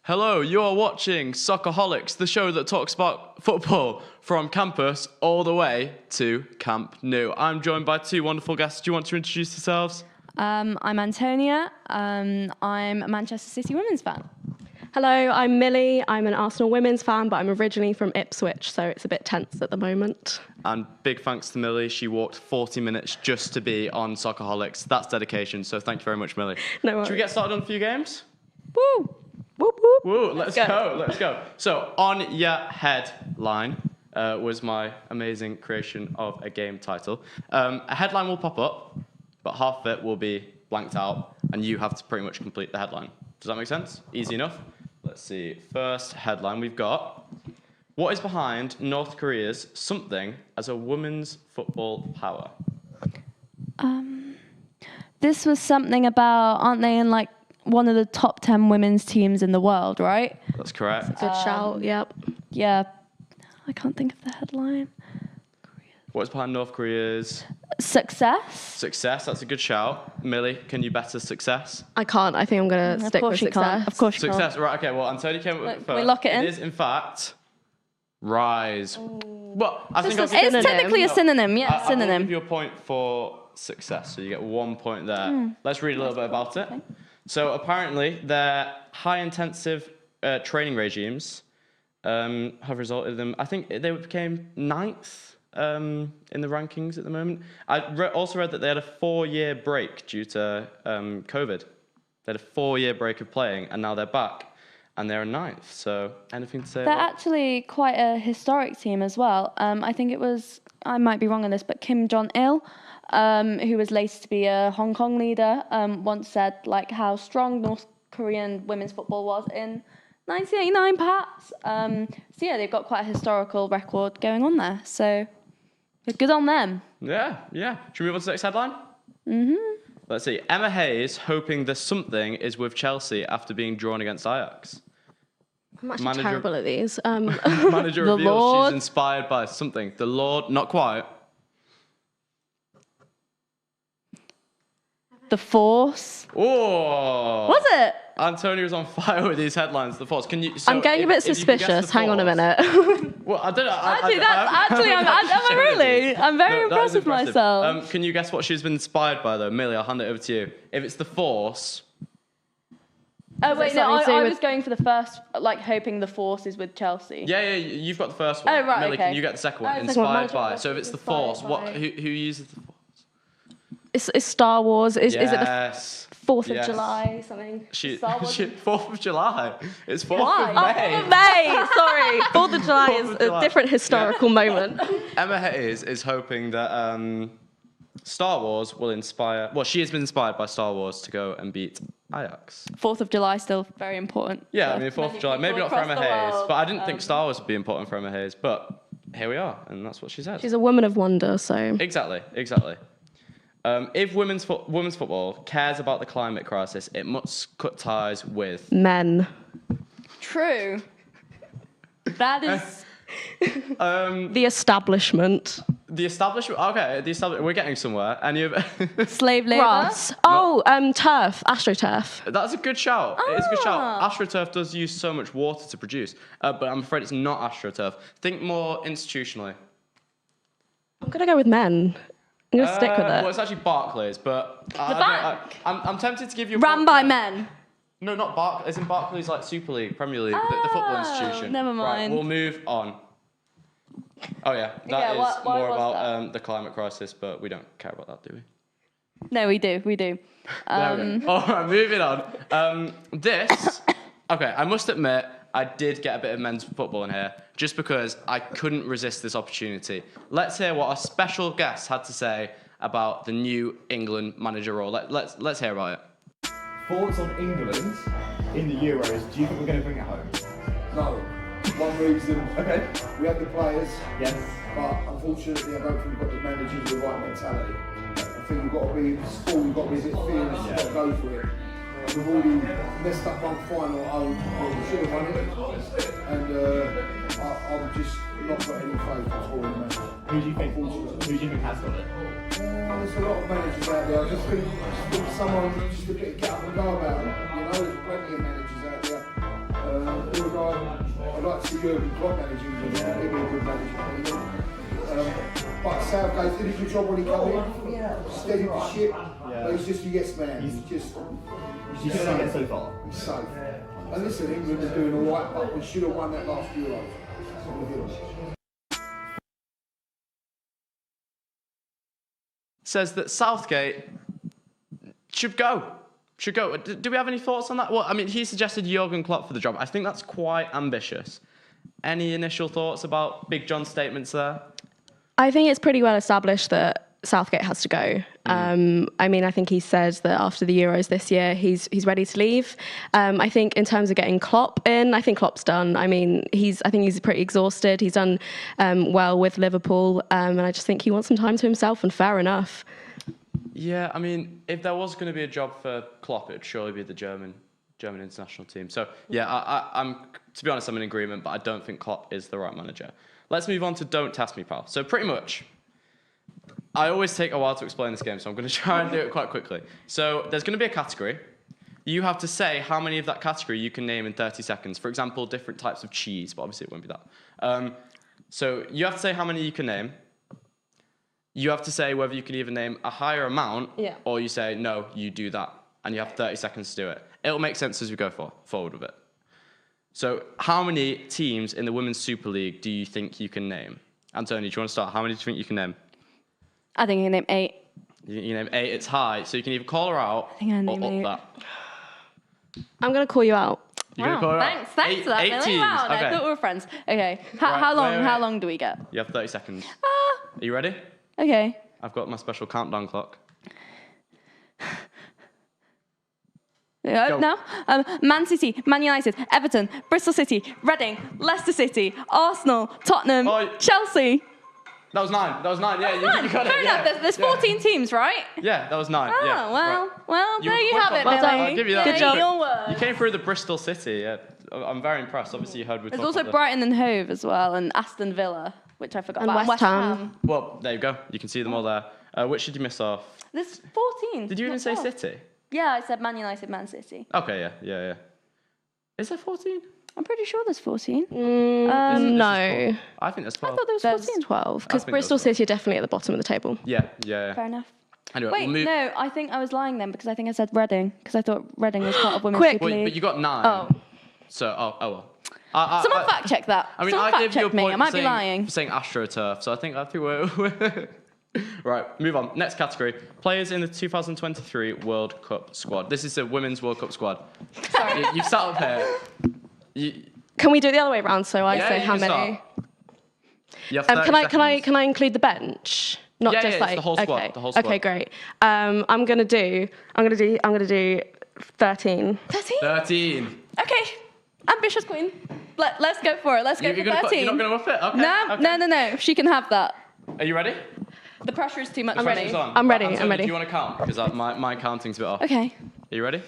Hello, you're watching Soccerholics, the show that talks about football from campus all the way to Camp Nou. I'm joined by two wonderful guests. Do you want to introduce yourselves? I'm Antonia. I'm a Manchester City women's fan. Hello, I'm Millie. I'm an Arsenal women's fan, but I'm originally from Ipswich, so it's a bit tense at the moment. And big thanks to Millie. She walked 40 minutes just to be on Soccerholics. That's dedication, so thank you very much, Millie. No worries. Should we get started on a few games? Woo! Whoop, whoop. Woo, let's go. So, On Your Headline was my amazing creation of a game title. A headline will pop up, but half of it will be blanked out, and you have to pretty much complete the headline. Does that make sense? Easy enough? Let's see. First headline we've got. What is behind North Korea's something as a women's football power? This was something about, aren't they in like one of the top 10 women's teams in the world, right? That's correct. Good shout, yep. Yeah. I can't think of the headline. What is behind North Korea's Success? success? That's a good shout. Millie, can you better success? I can't. I think I'm going to Of stick course with you success. can't. Of course you Success, can't. right, okay, well, Antonio came up with it Look, first. we lock it in? It is, in fact, rise. Well, I think This I'll is give It's technically a synonym, yeah, I will synonym. give you a point for success, so you get 1 point there. Let's read a little bit about it. So apparently, their high-intensive training regimes have resulted in them. I think they became 9th in the rankings at the moment. I also read that they had a 4-year break due to COVID. They had a 4-year break of playing, and now they're back, and they're 9th. So anything to say They're about actually quite a historic team as well. I think it was, I might be wrong on this, but Kim Jong-il, who was later to be a Hong Kong leader, once said like how strong North Korean women's football was in 1989, perhaps. So yeah, they've got quite a historical record going on there. So good on them. Yeah. Should we move on to the next headline? Mm-hmm. Let's see. Emma Hayes hoping the something is with Chelsea after being drawn against Ajax. I'm actually Manager- terrible at these. Manager The reveals Lord. she's inspired by something. The Lord, not quite. The Force. Oh! Was it? Antonio's on fire with these headlines. The Force. Can you? I'm getting a bit if you can guess suspicious. the Hang on a Force- minute. Well, I don't know. I'm very impressed with myself. Can you guess what she's been inspired by, though? Millie, I'll hand it over to you. If it's the Force, Oh wait, no, something to do I with- was going for the first, like hoping the Force is with Chelsea. yeah, you've got the first one. Oh, right, Millie, okay. can you get the second one? Oh, second one. Inspired by. So if it's the Inspired Force, what? by. Who uses the Force? It's Star Wars. Is it the Yes. 4th of Yes. July, something? Star Wars. 4th of July. It's 4th Why? of Oh, May. May, sorry. 4th of July 4th is of a July. different historical moment. Emma Hayes is hoping that Star Wars will inspire. Well, she has been inspired by Star Wars to go and beat Ajax. 4th of July still very important. Yeah, for I mean 4th of many July. Maybe people not for across Emma the Hayes, world. but I didn't think Star Wars would be important for Emma Hayes. But here we are, and that's what she says. She's a woman of wonder, so. Exactly. If women's football cares about the climate crisis, it must cut ties with. Men. True. That is. The establishment. The establishment. Okay, we're getting somewhere. And Slave labour. Grass. Oh, turf. AstroTurf. that's a good shout. It's a good shout. Ah. AstroTurf does use so much water to produce, but I'm afraid it's not AstroTurf. Think more institutionally. I'm going to go with men. I'm going to stick with Well, it. it's actually Barclays, but bank. I'm tempted to give you. Ran by men. No, not Barclays. Isn't Barclays like Super League, Premier League, the football institution? never Right, mind. we'll move on. Oh yeah, that Yeah, is why more was about the climate crisis, but we don't care about that, do we? No, we do. There we go. All right, moving on. Okay, I must admit, I did get a bit of men's football in here, just because I couldn't resist this opportunity. Let's hear what our special guest had to say about the new England manager role. Let's hear about it. Thoughts on England in the Euros? Do you think we're going to bring it home? No. One reason, Okay. we have the players, Yes. but unfortunately I don't think we've got the managers with the right mentality. I think you've got to be, in sport, you've got to be a bit fearless, you've got to go for it. We've already messed up one final at home, we should have won it, and I'm just not got any faith at all in the manager. Who do you think has got it? There's a lot of managers out there, I just think someone just to get up and go about it, you know, there's plenty of managers out there. I'd like to see Jurgen Klopp managing England. He'd be a good manager. But Southgate did a good job when he came in. Steadied the ship. But he's just a yes man. He's just only get so far. He's safe. And listen, England are doing all right, but we should have won that last Euro. Says that Southgate should go. Should go. Do we have any thoughts on that? Well, I mean, he suggested Jurgen Klopp for the job. I think that's quite ambitious. Any initial thoughts about Big John's statements there? I think it's pretty well established that Southgate has to go. I mean, I think he said that after the Euros this year, he's ready to leave. I think in terms of getting Klopp in, I think Klopp's done. I mean, I think he's pretty exhausted. He's done well with Liverpool, and I just think he wants some time to himself, and fair enough. Yeah, I mean, if there was going to be a job for Klopp, it'd surely be the German international team. So yeah, I'm to be honest, I'm in agreement, but I don't think Klopp is the right manager. Let's move on to Don't Test Me, Pal. So pretty much, I always take a while to explain this game, so I'm going to try and do it quite quickly. So there's going to be a category. You have to say how many of that category you can name in 30 seconds. For example, different types of cheese, but obviously it won't be that. So you have to say how many you can name. You have to say whether you can either name a higher amount, or you say, no, you do that, and you have 30 seconds to do it. It'll make sense as we go forward with it. So how many teams in the Women's Super League do you think you can name? Antonio, do you want to start? How many do you think you can name? I think I can name 8. You name 8, it's high, so you can either call her out I think I or name up 8. that. I'm going to call you out. You're gonna call her out? Thanks for that, 8 Millie. teams. Wow, Okay. I thought we were friends. Okay, Right, how long? wait. How long do we get? You have 30 seconds. Are you ready? Okay. I've got my special countdown clock. Go. Now, Man City, Man United, Everton, Bristol City, Reading, Leicester City, Arsenal, Tottenham, Oh, Chelsea. That was 9. You got Fair it. enough. Yeah. There's 14 teams, right? Yeah, that was 9. Oh, yeah. well, Right. well, there you quick have on it, that. Billy. I'll give you that. Good job. Your word. You came through the Bristol City. Yeah, I'm very impressed. Obviously, you heard we There's talked also about Brighton and Hove as well, and Aston Villa, which I forgot And about. West Ham. Well, there you go. You can see them all there. Which did you miss off? There's 14. Did you even Not say 12. City? Yeah, I said Man United, Man City. Okay, yeah. Is there 14? I'm pretty sure there's 14. This is No, 12. I think there's 12. I thought there was there's 14. 12, I because think Bristol there's 12. City are definitely at the bottom of the table. Yeah. Fair enough. Anyway, Wait, we'll move. no, I think I was lying then because I think I said Reading because I thought Reading was part of Women's Quick. Super Wait, League. but you got 9. Oh. So, well. Someone fact check that. I mean, Someone I fact gave you a check me. point I might for be saying, lying. for saying AstroTurf, so I think we're right. Move on. Next category: players in the 2023 World Cup squad. This is the Women's World Cup squad. Sorry, you've sat up here. Can we do it the other way around? So I Yeah, say you how can many. start. You have 30 Can I include the bench? Not Yeah, just it's like the whole squad, Okay. the whole squad. Okay, great. I'm gonna do 13. 13? 13. Okay. Ambitious queen. Let's go for it. Let's go for You're 13. not going to whip it? Okay. No, okay. no. She can have that. Are you ready? The pressure is too much. The for me. pressure's on. I'm ready, Antonio, I'm ready. Do you want to count? Because my counting's a bit off. Okay. Are you ready?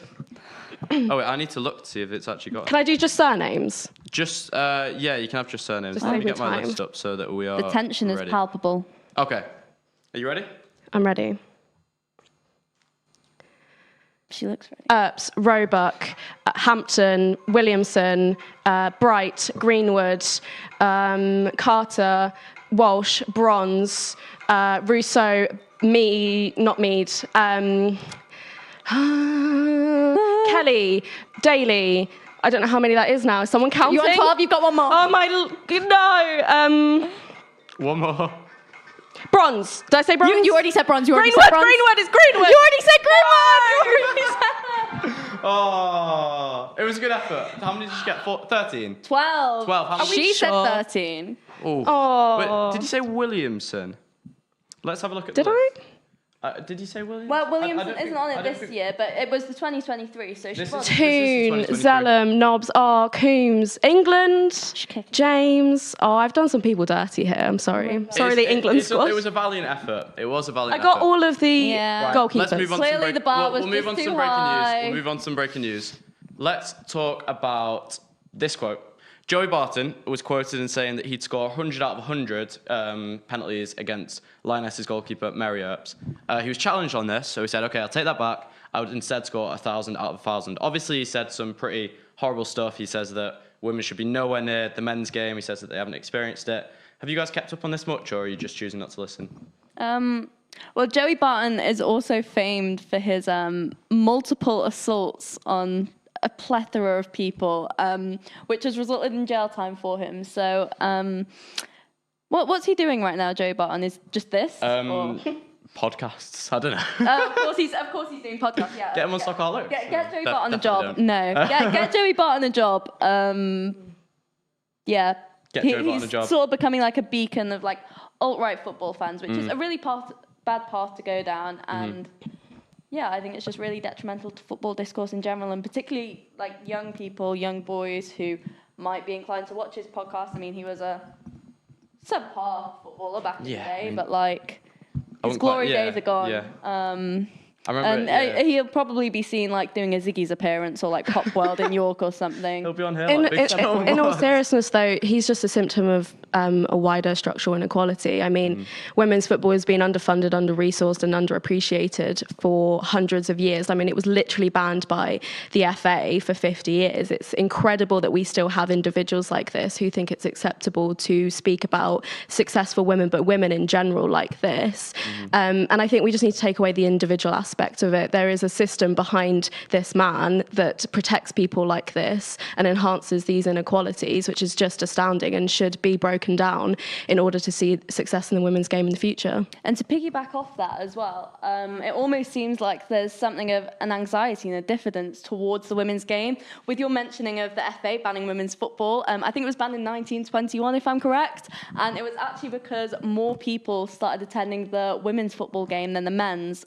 Oh, wait, I need to look to see if it's actually got it. Can I do just surnames? Just, yeah, you can have just surnames. Just Let me save me get my time. list up so that we are The tension is ready. palpable. Okay. Are you ready? I'm ready. She looks ready. Earps, Roebuck, Hampton, Williamson, Bright, Greenwood, Carter, Walsh, Bronze, Rousseau, not Mead, Kelly, Daly. I don't know how many that is now. Is someone counting? You're on 12, you've got one more. Oh my, no. One more. Bronze. Did I say bronze? You already said bronze. You already Greenwood, said bronze. Greenwood is Greenwood. You already said Greenwood. You already said Oh, it was a good effort. How many did you get? 13? 12. 12, how many? She said sure? 13. Oh. Oh. Wait, did you say Williamson? Let's have a look at Did the I? list. Did you say Williamson? Well, I Williamson don't isn't think- on I it don't this think- year, but it was the 2023, so she This was. is- Toon, 2023. Zellum, Nobbs, Coombs, England, kicked. James. Oh, I've done some people dirty here. I'm sorry. Sorry, the England squad. It was a valiant effort. It was a I valiant got effort. all of the Yeah. Right, goalkeepers. Let's move on to some Clearly break- the bar was we'll move just on to too some breaking high. news. We'll move on to some breaking news. Let's talk about this quote. Joey Barton was quoted in saying that he'd score 100 out of 100 penalties against Lionesses goalkeeper Mary Earps. He was challenged on this, so he said, okay, I'll take that back. I would instead score 1,000 out of 1,000. Obviously, he said some pretty horrible stuff. He says that women should be nowhere near the men's game. He says that they haven't experienced it. Have you guys kept up on this much, or are you just choosing not to listen? Well, Joey Barton is also famed for his multiple assaults on a plethora of people, which has resulted in jail time for him. So, what's he doing right now, Joey Barton? Is just this? Or? Podcasts. I don't know. Of course he's doing podcasts. Yeah. Get him on Stock Hollow. Get Joey Barton a job. No, get Joey Barton a job. Yeah. Get Joey Barton a job. He's sort of becoming like a beacon of like alt-right football fans, which is a really bad path to go down. And yeah, I think it's just really detrimental to football discourse in general, and particularly like young people, young boys who might be inclined to watch his podcast. I mean, he was a subpar footballer back in the day, but like his glory days are gone. Yeah. I remember, and he'll probably be seen like doing a Ziggy's appearance or like Pop World in York or something. He'll be on here. In all seriousness, though, he's just a symptom of a wider structural inequality. I mean, women's football has been underfunded, under-resourced and underappreciated for hundreds of years. I mean, it was literally banned by the FA for 50 years. It's incredible that we still have individuals like this who think it's acceptable to speak about successful women, but women in general like this. And I think we just need to take away the individual aspect of it. There is a system behind this man that protects people like this and enhances these inequalities, which is just astounding and should be broken down in order to see success in the women's game in the future. And to piggyback off that as well, it almost seems like there's something of an anxiety and a diffidence towards the women's game. With your mentioning of the FA banning women's football, I think it was banned in 1921, if I'm correct, and it was actually because more people started attending the women's football game than the men's.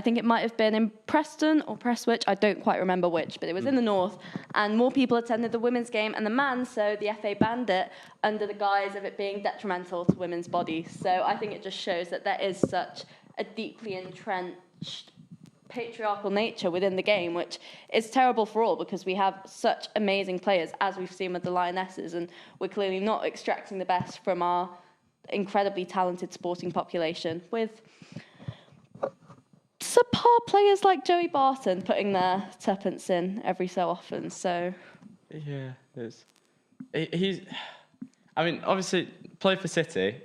I think it might have been in Preston or Prestwich, I don't quite remember which, but it was in the north, and more people attended the women's game and the men's, so the FA banned it under the guise of it being detrimental to women's bodies. So I think it just shows that there is such a deeply entrenched patriarchal nature within the game, which is terrible for all because we have such amazing players, as we've seen with the Lionesses, and we're clearly not extracting the best from our incredibly talented sporting population, with subpar players like Joey Barton putting their tuppence in every so often. So yeah, he's I mean, obviously played for City,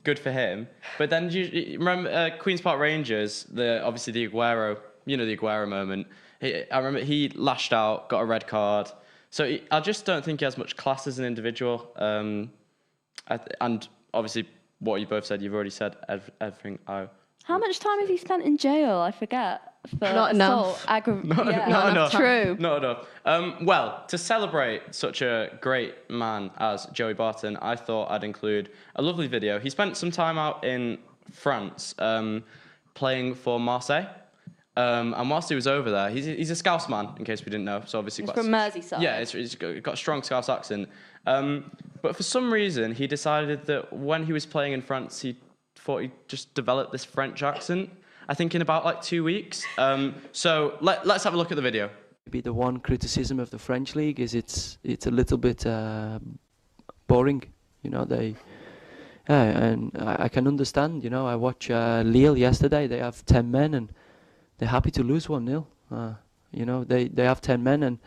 good for him, but then you remember Queen's Park Rangers, obviously the Aguero moment. I remember he lashed out, got a red card, so I just don't think he has much class as an individual. And obviously what you both said, you've already said everything. How much time has he spent in jail? I forget. For Not enough. Not enough. True. Not enough. Well, to celebrate such a great man as Joey Barton, I thought I'd include a lovely video. He spent some time out in France playing for Marseille. And whilst he was over there, he's a Scouse man, in case we didn't know. So obviously he's from Merseyside. Yeah, he's got a strong Scouse accent. But for some reason, he decided that when he was playing in France, he thought he'd just develop this French accent, I think in about like 2 weeks. So let's have a look at the video. Maybe the one criticism of the French league is it's a little bit boring. You know, and I can understand. You know, I watched Lille yesterday. They have 10 men and they're happy to lose 1-0. You know, they have 10 men, and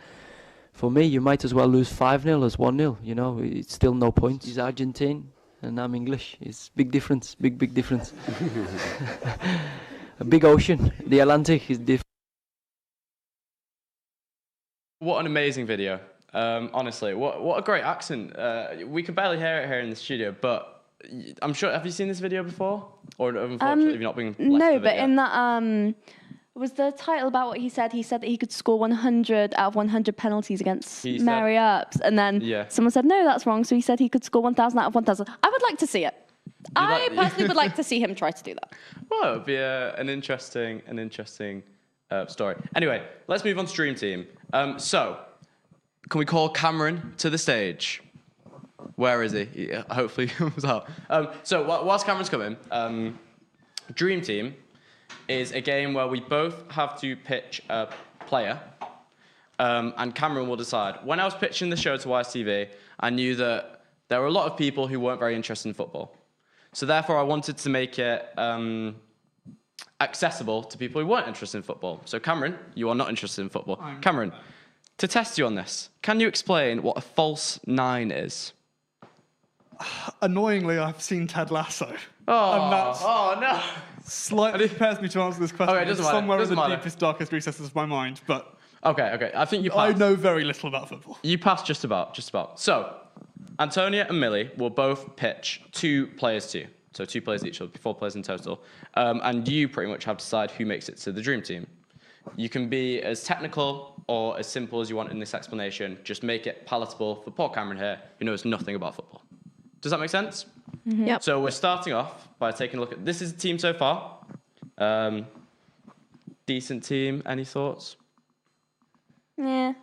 for me, you might as well lose 5-0 as 1-0. You know, it's still no point. He's Argentine and I'm English. It's big difference. Big difference. A big ocean. The Atlantic is different. What an amazing video. Honestly, what a great accent. We could barely hear it here in the studio, but I'm sure, have you seen this video before? Or unfortunately, have you not been No, but in that, was the title about what he said? He said that he could score 100 out of 100 penalties against Mary Earps. And then someone said, no, that's wrong. So he said he could score 1,000 out of 1,000. I would like to see it. I personally would like to see him try to do that. Well, it would be an interesting story. Anyway, let's move on to Dream Team. So, can we call Cameron to the stage? Where is he? Hopefully he comes out. So, whilst Cameron's coming, Dream Team is a game where we both have to pitch a player, and Cameron will decide. When I was pitching the show to YSTV, I knew that there were a lot of people who weren't very interested in football. So therefore, I wanted to make it accessible to people who weren't interested in football. So Cameron, you are not interested in football. Cameron, To test you on this, can you explain what a false 9 is? Annoyingly, I've seen Ted Lasso. Oh, And that's no. slightly prepares me to answer this question. Okay, it doesn't It's matter, somewhere in doesn't the matter. deepest, darkest recesses of my mind, but Okay. I think you I passed. know very little about football. You passed just about. So, Antonia and Millie will both pitch 2 players to you. So 2 players each, will be 4 players in total. And you pretty much have to decide who makes it to the dream team. You can be as technical or as simple as you want in this explanation. Just make it palatable for poor Cameron here, who knows nothing about football. Does that make sense? Yep. So we're starting off by taking a look at, this is the team so far. Decent team, any thoughts? Yeah.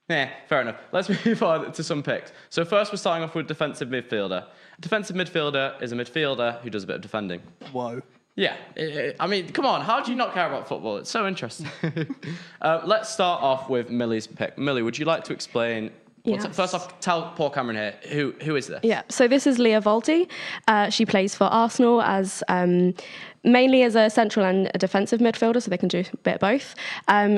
Yeah, fair enough. Let's move on to some picks. So first we're starting off with defensive midfielder. A defensive midfielder is a midfielder who does a bit of defending. Whoa. Yeah, I mean, come on, how do you not care about football? It's so interesting. Let's start off with Millie's pick. Millie, would you like to explain? Yes. First off, tell poor Cameron here, who is this? Yeah, so this is Leah Volti. She plays for Arsenal as mainly as a central and a defensive midfielder, so they can do a bit of both.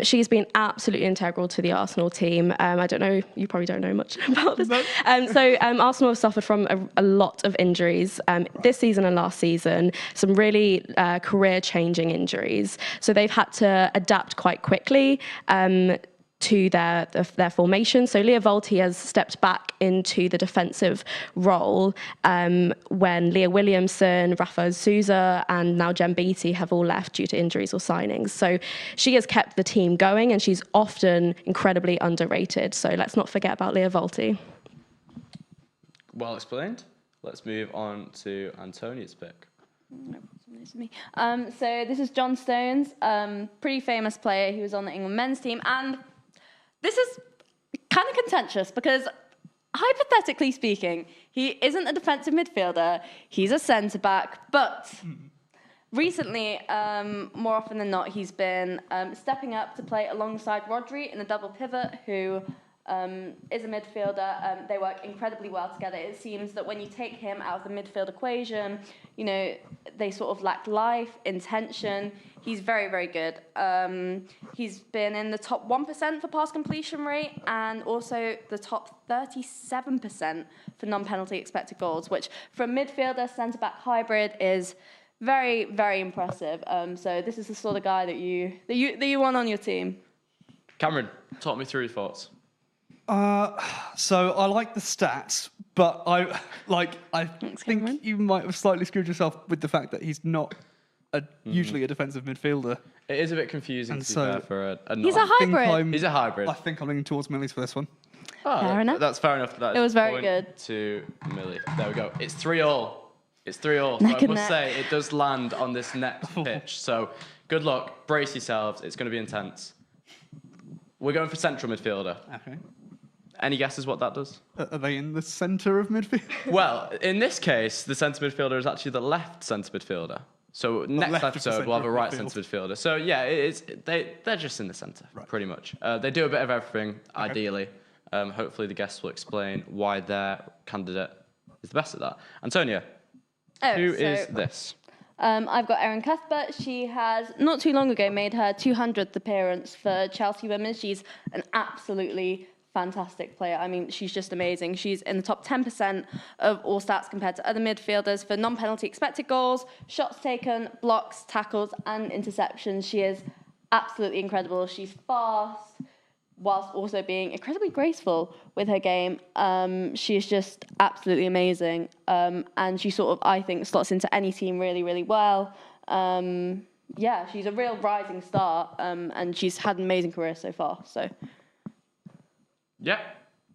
She's been absolutely integral to the Arsenal team. I don't know, you probably don't know much about this. Arsenal have suffered from a lot of injuries this season and last season, some really career-changing injuries. So they've had to adapt quite quickly to their formation. So Leah Volti has stepped back into the defensive role when Leah Williamson, Rafa Souza, and now Jem Beattie have all left due to injuries or signings. So she has kept the team going, and she's often incredibly underrated. So let's not forget about Leah Volti. Well explained. Let's move on to Antonia's pick. So this is John Stones, pretty famous player. He was on the England men's team, and this is kind of contentious because, hypothetically speaking, he isn't a defensive midfielder. He's a centre-back, but recently, more often than not, he's been stepping up to play alongside Rodri in a double pivot, who is a midfielder. They work incredibly well together. It seems that when you take him out of the midfield equation, you know, they sort of lack life, intention. He's very, very good. He's been in the top 1% for pass completion rate and also the top 37% for non-penalty expected goals, which for a midfielder, centre-back hybrid is very, very impressive. So this is the sort of guy that you want on your team. Cameron, talk me through your thoughts. So I like the stats, but I Thanks, think Cameron. you might have slightly screwed yourself with the fact that he's not usually a defensive midfielder. It is a bit confusing And to be so- fair for a He's a hybrid. He's a hybrid. I think I'm leaning towards Millie's for this one. Fair enough. That's fair enough. That It is was a very point good. To Millie. There we go. It's 3-3. It's 3-3. Neck So I and must neck. say, it does land on this next pitch. So good luck. Brace yourselves. It's going to be intense. We're going for central midfielder. Okay. Any guesses what that does? Are they in the centre of midfield? Well, in this case, the centre midfielder is actually the left centre midfielder. So next left of the episode, we'll have a centre right midfield. centre midfielder. So yeah, they're just in the centre, Right. pretty much. They do a bit of everything, ideally. Hopefully the guests will explain why their candidate is the best at that. Antonia, who is this? I've got Erin Cuthbert. She has, not too long ago, made her 200th appearance for Chelsea Women. She's an absolutely fantastic player. I mean, she's just amazing. She's in the top 10% of all stats compared to other midfielders for non-penalty expected goals, shots taken, blocks, tackles, and interceptions. She is absolutely incredible. She's fast, whilst also being incredibly graceful with her game. She is just absolutely amazing. And she sort of, I think, slots into any team really, really well. Yeah, she's a real rising star, and she's had an amazing career so far. So, Yep.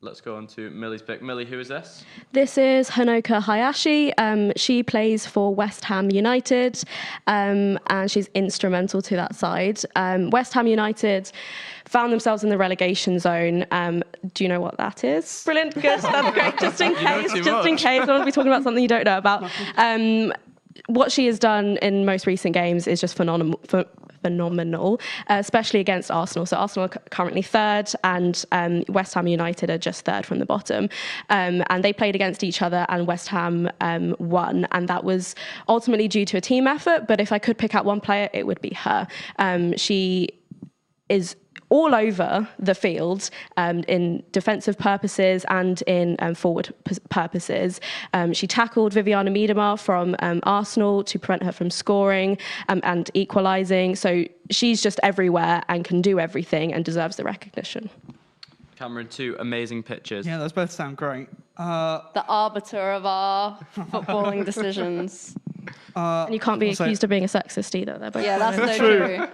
Let's go on to Millie's pick. Millie, who is this? This is Honoka Hayashi. She plays for West Ham United, and she's instrumental to that side. West Ham United found themselves in the relegation zone. Do you know what that is? Brilliant, good, that's great. Just in case, too just in much. case, I want to be talking about something you don't know about. What she has done in most recent games is just phenomenal, especially against Arsenal. So Arsenal are currently third, and West Ham United are just third from the bottom. And they played against each other, and West Ham won. And that was ultimately due to a team effort. But if I could pick out one player, it would be her. She is all over the field in defensive purposes and in forward purposes. She tackled Viviana Miedema from Arsenal to prevent her from scoring and equalising. So she's just everywhere and can do everything and deserves the recognition. Cameron, 2 amazing pitches. Yeah, those both sound great. The arbiter of our footballing decisions. And you can't be also- accused of being a sexist either. They're both Yeah, that's That's so true.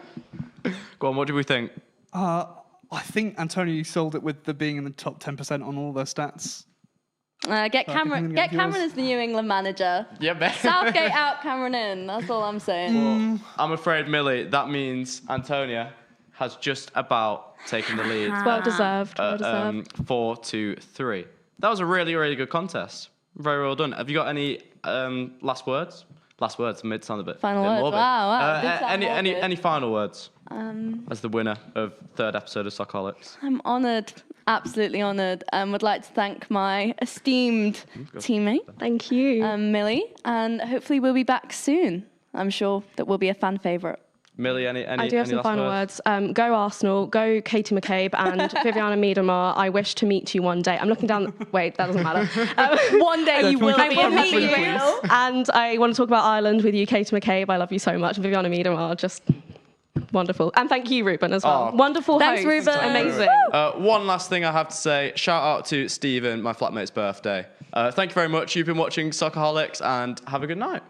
true. Go on, what do we think? I think Antonio, you sold it with the being in the top 10% on all their stats. Get Cameron. I'm gonna Get get Cameron yours. as the New England manager. Yeah, man. Southgate out, Cameron in. That's all I'm saying. I'm afraid, Millie, that means Antonia has just about taken the lead. well deserved. Well deserved. 4-3. That was a really, really good contest. Very well done. Have you got any last words? Last words made it sound a bit Final bit words. morbid. Wow, it did sound morbid. Any final words? As the winner of 3rd episode of Soccerholics. I'm honoured, absolutely honoured. Would like to thank my esteemed teammate, Thank you. Millie, and hopefully we'll be back soon. I'm sure that we'll be a fan favourite. Millie, any I do have any some last final words. Go Arsenal, go Katie McCabe and Viviana Miedema. I wish to meet you one day. I'm looking down. Wait, that doesn't matter. One day you can we will get be the a reference, meeting. please? And I want to talk about Ireland with you, Katie McCabe. I love you so much. And Viviana Miedema, just wonderful. And thank you, Ruben, as well. Oh. Wonderful Thanks, host. Ruben. Amazing. One last thing I have to say. Shout out to Stephen, my flatmate's birthday. Thank you very much. You've been watching Soccerholics and have a good night.